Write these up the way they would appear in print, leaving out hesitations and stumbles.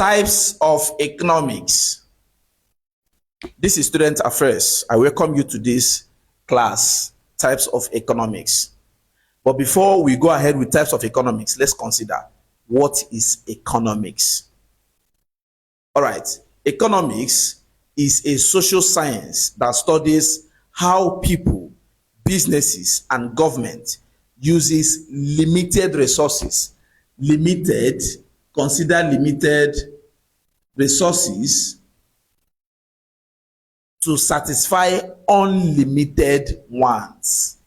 Types of economics. This is Student Affairs. I welcome you to this class, Types of Economics. But before we go ahead with types of economics, let's consider what is economics. All right, economics is a social science that studies how people, businesses, and government uses limited resources. Consider limited resources to satisfy unlimited wants.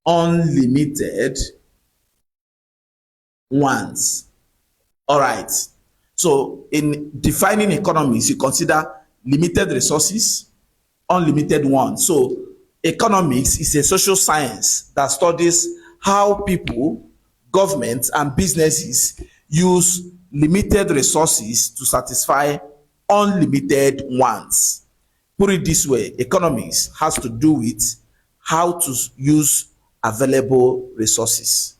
Unlimited wants. All right. So in defining economics, you consider limited resources, unlimited wants. So economics is a social science that studies how people, governments, and businesses use limited resources to satisfy unlimited wants. Put it this way, economics has to do with how to use available resources.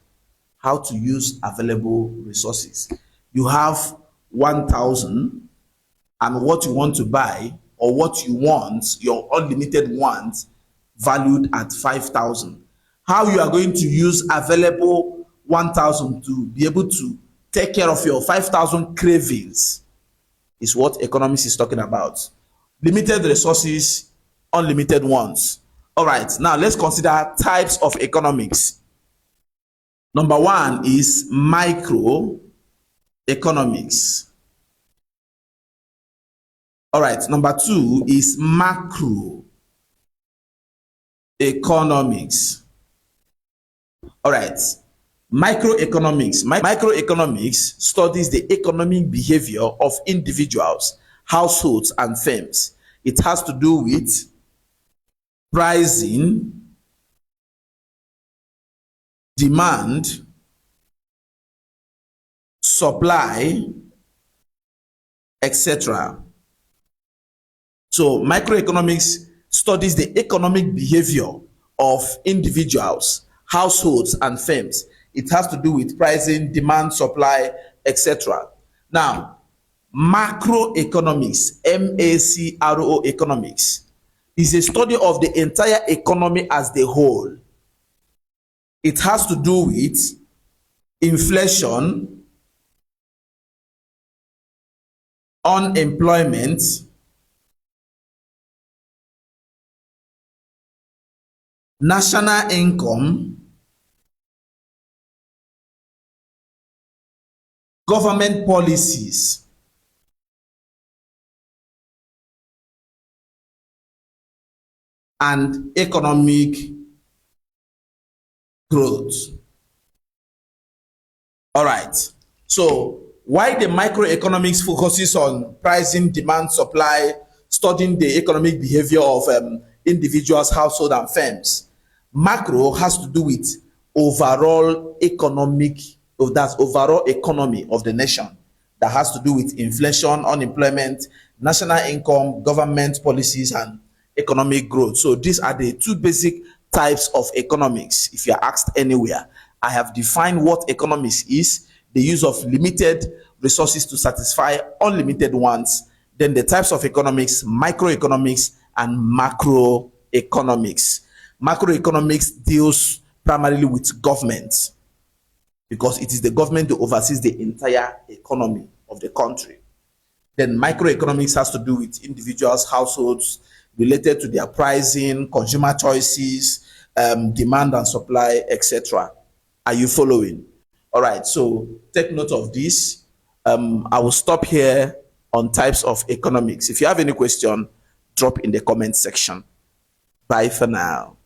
How to use available resources. You have 1,000 and what you want to buy or what you want, your unlimited want, valued at 5,000. How you are going to use available 1,000 to be able to take care of your 5,000 cravings is what economics is talking about. Limited resources, unlimited wants. All right, now let's consider types of economics. Number one is microeconomics. All right, number two is macroeconomics. All right, microeconomics. Microeconomics studies the economic behavior of individuals, households, and firms. It has to do with pricing, demand, supply, etc. So microeconomics studies the economic behavior of individuals, households, and firms. It has to do with pricing, demand, supply, etc. Now, macroeconomics, M-A-C-R-O economics, is a study of the entire economy as the whole. It has to do with inflation, unemployment, national income, government policies, and economic growth. All right. So why the microeconomics focuses on pricing, demand, supply, studying the economic behavior of individuals, households, and firms. Macro has to do with overall economy of the nation. That has to do with inflation, unemployment, national income, government policies, and economic growth. So these are the two basic types of economics. If you are asked anywhere, I have defined what economics is: the use of limited resources to satisfy unlimited wants. Then the types of economics: microeconomics and macroeconomics. Macroeconomics deals primarily with government, because it is the government that oversees the entire economy of the country. Then microeconomics has to do with individuals, households, related to their pricing, consumer choices, demand and supply, etc. Are you following? All right, so take note of this. I will stop here on types of economics. If you have any question, drop in the comment section. Bye for now.